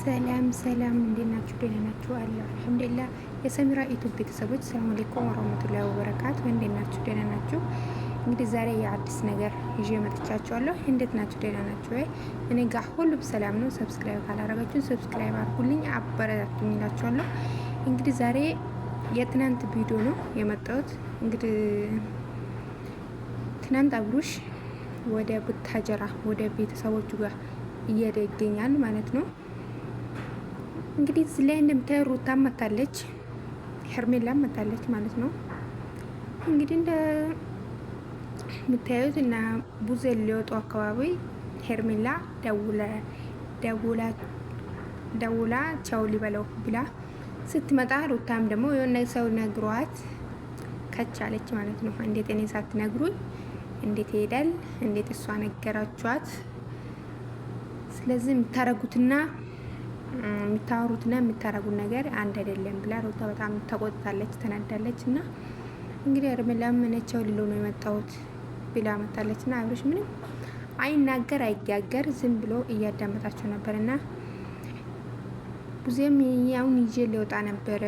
ሰላም ሰላም፣ እንዴት ናችሁ? ደህና ናችሁ? አለሁ አልሐምዱሊላህ። የሰሚራ ዩቲዩብ ቤተሰቦች ሰላም አለይኩም ወራህመቱላሂ ወበረካቱ። እንዴት ናችሁ? ደህና ናችሁ? እንግዲህ ዛሬ የአዲስ ነገር ይዤ መጥቻችኋለሁ። እንዴት ናችሁ? ደህና ናችሁ ወይ? እኔ ጋር ሁሉም ሰላም ነው። ሰብስክራይብ ካላረጋችሁ ሰብስክራይብ አድርጉልኝ፣ አበረታቱኝ እላችኋለሁ። እንግዲህ ዛሬ የትናንት ቪዲዮ ነው የመጣሁት። እንግዲህ ትናንት አብሩሽ ወደ ቡታጀራ ወደ ቤተሰቦቹ ጋር እየሄደ ይገኛል ማለት ነው። እንግዲህ እዚህ ላይ እንደምታዩ ሩታ መታለች፣ ሄርሜላ መታለች ማለት ነው። እንግዲህ እንደምታዩት እና ቡዜ ሊወጡ አካባቢ ሄርሜላ ደውላ ቻው ሊበለው ብላ ስትመጣ ሩታም ደግሞ የሆነ ሰው ነግሯት ከቻለች ማለት ነው። እንዴት እኔ ሳትነግሩኝ እንዴት ይሄዳል? እንዴት እሷ ነገራችኋት? ስለዚህ የምታረጉትና የምታወሩትና የምታረጉት ነገር አንድ አይደለም ብላ ሩታ በጣም ተቆጥታለች፣ ተናዳለች። እና እንግዲህ ሄርሜላም መነቻው ሊሎ ነው የመጣሁት ብላ መታለች። እና አብርሽ ምንም አይናገር አይጋገር ዝም ብሎ እያዳመጣቸው ነበር። እና ብዙም ያውን ይዤ ሊወጣ ነበር።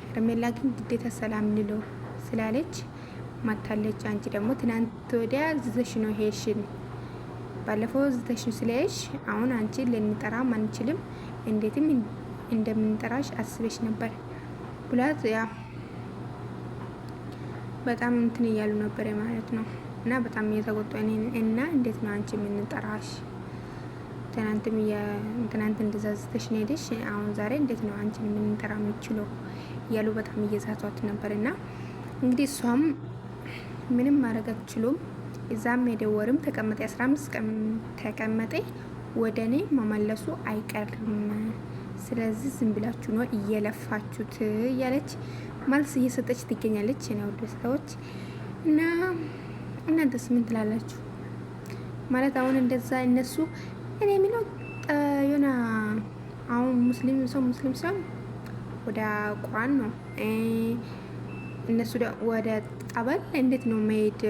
ሄርሜላ ግን ግዴታ ሰላም ልሎ ስላለች መታለች። አንቺ ደግሞ ትናንት ወዲያ ዝዘሽ ነው ሄሽን ባለፈው ዝተሽ ስለሽ አሁን አንቺ ልንጠራ አንችልም፣ እንዴትም እንደምንጠራሽ አስበሽ ነበር ብላት ያ በጣም እንትን እያሉ ነበር ማለት ነው። እና በጣም እየተቆጡ እና እንዴት ነው አንቺ የምንጠራሽ? ትናንት እንደዛ ዝተሽ ሄደሽ አሁን ዛሬ እንዴት ነው አንቺ የምንጠራ የምችለው እያሉ በጣም እየዛቷት ነበር። እና እንግዲህ እሷም ምንም ማድረግ አትችሉም። እዛም ሄደወርም ተቀመጠ 15 ቀን ተቀመጠ፣ ወደ እኔ መመለሱ አይቀርም። ስለዚህ ዝም ብላችሁ ነው እየለፋችሁት እያለች መልስ እየሰጠች ትገኛለች። እኔ ወደ ሰዎች እና እናንተስ ምን ትላላችሁ? ማለት አሁን እንደዛ እነሱ እኔ የሚለው የሆነ አሁን ሙስሊም ሲሆን ወደ ቁርአን ነው፣ እነሱ ወደ ጠበል እንዴት ነው መሄድ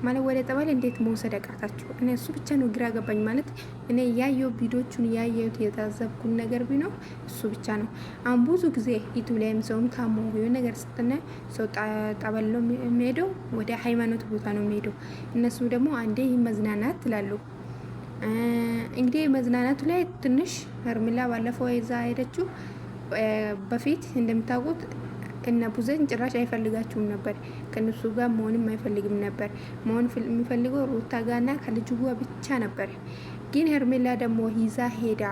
ማለት ወደ ጠበል እንዴት መውሰድ አቃታችሁ? እኔ እሱ ብቻ ነው ግራ ገባኝ። ማለት እኔ ያየው ቪዲዮቹን ያየሁት የታዘብኩን ነገር ቢኖር እሱ ብቻ ነው። አሁን ብዙ ጊዜ ዩቱብ ላይም ሰውም ታሞ የሆነ ነገር ስጥና ሰው ጠበል ነው የሚሄደው፣ ወደ ሃይማኖት ቦታ ነው የሚሄደው። እነሱ ደግሞ አንዴ መዝናናት ትላሉ። እንግዲህ መዝናናቱ ላይ ትንሽ ሄርሜላ ባለፈው ይዛ ሄደችው። በፊት እንደምታውቁት እና ቡዘን ጭራሽ አይፈልጋችሁም ነበር። ከነሱ ጋር መሆንም አይፈልግም ነበር። መሆን የሚፈልገው ሩታ ጋርና ከልጁ ጋር ብቻ ነበር። ግን ሄርሜላ ደግሞ ይዛ ሄዳ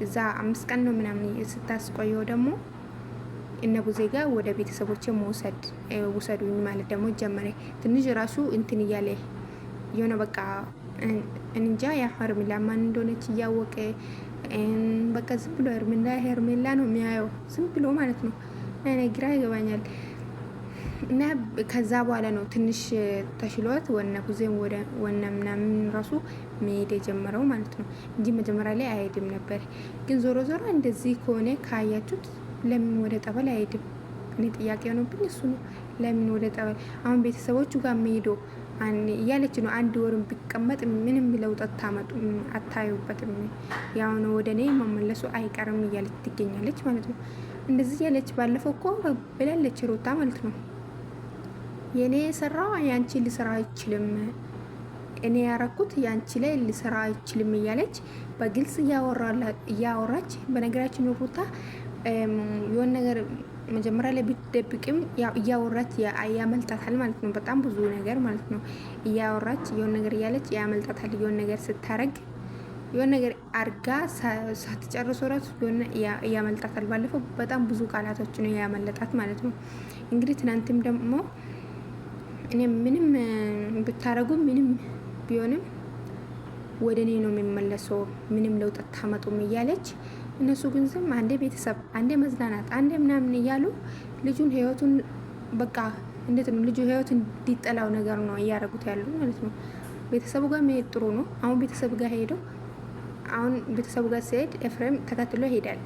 እዛ 5 ቀን ነው ምናምን ስታስቆየው ደግሞ እነ ቡዜ ጋር ወደ ቤተሰቦቼ ውሰዱኝ ማለት ደግሞ ጀመረ። ትንሽ ራሱ እንትን እያለ የሆነ በቃ እንጃ ያ ሄርሜላ ማን እንደሆነች እያወቀ በቃ ዝም ብሎ ሄርሜላ ነው የሚያየው ዝም ብሎ ማለት ነው። እኔ ግራ ይገባኛል። እና ከዛ በኋላ ነው ትንሽ ተሽሎት ወነ ቡዜም ወነ ምናምን ራሱ መሄድ የጀመረው ማለት ነው እንጂ መጀመሪያ ላይ አይሄድም ነበር። ግን ዞሮ ዞሮ እንደዚህ ከሆነ ካያችሁት ለምን ወደ ጠበል አይሄድም? እኔ ጥያቄ ሆኖብኝ እሱ ነው። ለምን ወደ ጠበል አሁን ቤተሰቦቹ ጋር መሄዶ እያለች ነው። 1 ወርም ቢቀመጥ ምንም ለውጥ አታዩበትም። ያው ነው ወደ እኔ መመለሱ አይቀርም እያለች ትገኛለች ማለት ነው። እንደዚህ ያለች ባለፈው እኮ ብላለች ሩታ ማለት ነው። የኔ የሰራው ያንቺ ሊሰራ አይችልም፣ እኔ ያረኩት ያንቺ ላይ ሊሰራ አይችልም እያለች በግልጽ እያወራች። በነገራችን ሩታ የሆነ ነገር መጀመሪያ ላይ ብትደብቅም ያው እያወራች ያመልጣታል ማለት ነው። በጣም ብዙ ነገር ማለት ነው እያወራች የሆነ ነገር እያለች ያመልጣታል። የሆነ ነገር ስታረግ የሆነ ነገር አርጋ ሳትጨርሶ ራሱ የሆነ ያመልጣታል። ባለፈው በጣም ብዙ ቃላቶች ነው ያመለጣት ማለት ነው። እንግዲህ ትናንትም ደግሞ እኔ ምንም ብታረጉ ምንም ቢሆንም ወደ እኔ ነው የሚመለሰው፣ ምንም ለውጥ አታመጡም እያለች እነሱ ግን ዝም አንዴ ቤተሰብ አንዴ መዝናናት አንዴ ምናምን እያሉ ልጁን ህይወቱን በቃ እንዴት ነው ልጁ ህይወቱን እንዲጠላው ነገር ነው እያደረጉት ያሉ ማለት ነው። ቤተሰቡ ጋር መሄድ ጥሩ ነው። አሁን ቤተሰብ ጋር ሄዶ አሁን ቤተሰቡ ጋር ሲሄድ ኤፍሬም ተከትሎ ይሄዳል።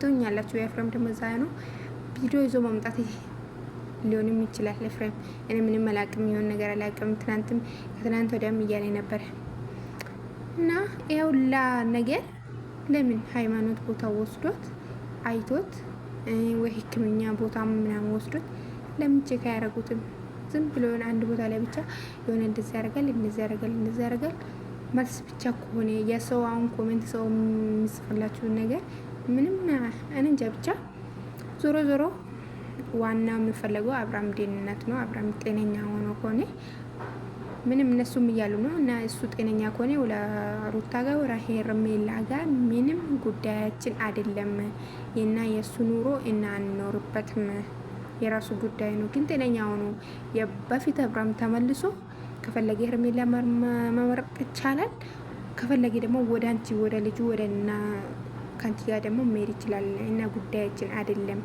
ትኛላችሁ። ኤፍሬም ደግሞ እዛ ነው ቪዲዮ ይዞ ማምጣት ሊሆንም ይችላል። ኤፍሬም እኔ ምንም አላቅም፣ የሆነ ነገር አላቅም። ከትናንት ወዲያም እያለ ነበር እና ይኸውላ ነገር ለምን ሃይማኖት ቦታ ወስዶት አይቶት ወይ ሕክምና ቦታ ምናምን ወስዶት ለምን ቼክ አያረጉትም? ዝም ብሎ አንድ ቦታ ላይ ብቻ የሆነ እንደዚህ ያደርጋል እንደዚህ ያደርጋል እንደዚህ ያደርጋል መልስ ብቻ ከሆነ የሰው አሁን ኮሜንት ሰው የሚጽፍላችሁን ነገር ምንም እንጃ ብቻ ዞሮ ዞሮ ዋና የሚፈለገው አብርሃም ጤንነት ነው። አብርሃም ጤነኛ ሆኖ ከሆነ ምንም እነሱም እያሉ ነው እና እሱ ጤነኛ ከሆነ ወላ ሩታ ጋር ወላ ሄርሜላ ጋር ምንም ጉዳያችን አይደለም እና የእሱ ኑሮ እና አንኖርበትም የራሱ ጉዳይ ነው። ግን ጤነኛ ሆኖ በፊት አብርሃም ተመልሶ ከፈለገ ሄርሜላ መመረቅ ይቻላል። ከፈለገ ደግሞ ወደ አንቺ ወደ ልጁ ወደ እና ከአንቺ ጋር ደግሞ መሄድ ይችላል እና ጉዳያችን አይደለም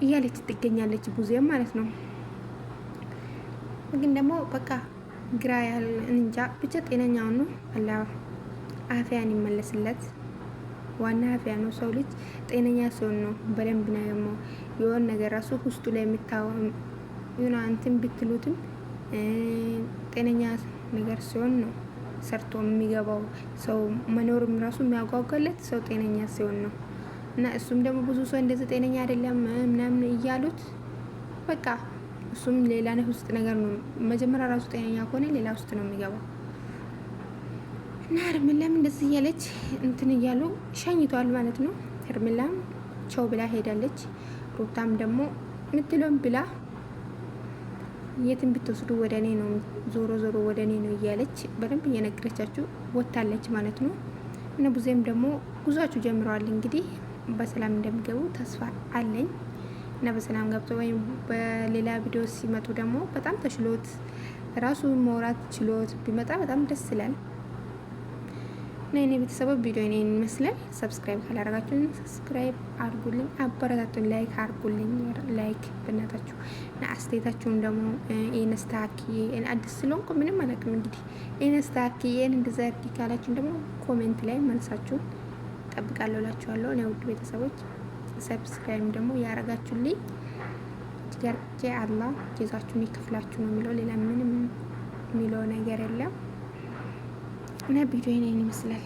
እያለች ትገኛለች ቡዜም ማለት ነው። ግን ደግሞ በቃ ግራ ያል እንጃ ብቻ ጤነኛው ነው። አላህ አፍያን ይመለስለት። ዋና አፍያ ነው። ሰው ልጅ ጤነኛ ሲሆን ነው በደንብ ነው ደግሞ የሆነ ነገር ራሱ ውስጡ ላይ የሚታወም ይሁን አንተም ብትሉትም ጤነኛ ነገር ሲሆን ነው ሰርቶ የሚገባው ሰው መኖርም ራሱ የሚያጓጓለት ሰው ጤነኛ ሲሆን ነው። እና እሱም ደግሞ ብዙ ሰው እንደዚህ ጤነኛ አይደለም ምናምን እያሉት በቃ እሱም ሌላ ነው ውስጥ ነገር ነው። መጀመሪያ ራሱ ጤነኛ ከሆነ ሌላ ውስጥ ነው የሚገባው። እና ሄርሜላም እንደዚህ እያለች እንትን እያሉ ሸኝቷል ማለት ነው። ሄርሜላም ቸው ብላ ሄዳለች። ሩታም ደግሞ ምትለውን ብላ የትን ብትወስዱ ወደ እኔ ነው ዞሮ ዞሮ ወደ እኔ ነው እያለች በደንብ እየነገረቻችሁ ወታለች ማለት ነው። እና ቡዜም ደግሞ ጉዟችሁ ጀምረዋል። እንግዲህ በሰላም እንደሚገቡ ተስፋ አለኝ እና በሰላም ገብቶ ወይም በሌላ ቪዲዮ ሲመጡ ደግሞ በጣም ተሽሎት ራሱ መውራት ችሎት ቢመጣ በጣም ደስ ይላል። እና የኔ ቤተሰቦች ቪዲዮ እኔን ይመስላል። ሰብስክራይብ ካላደረጋችሁኝ ሰብስክራይብ አድርጉልኝ፣ አበረታቱኝ፣ ላይክ አድርጉልኝ። ላይክ በእናታችሁ እና አስተያየታችሁን ደግሞ ኢንስታኪ አዲስ ስለሆንኩ ምንም አላውቅም። እንግዲህ ኢንስታኪ እንደዛ አድርጊ ካላችሁን ደግሞ ኮሜንት ላይ መልሳችሁን ጠብቃለሁ እላችኋለሁ። እኔ ውድ ቤተሰቦች ሰብስክራይብ ደግሞ ያረጋችሁልኝ ጀርጄ አላህ ጀዛችሁን ይከፍላችሁ ነው የሚለው። ሌላ ምንም የሚለው ነገር የለም። እና ቪዲዮ ይሄን ይመስላል።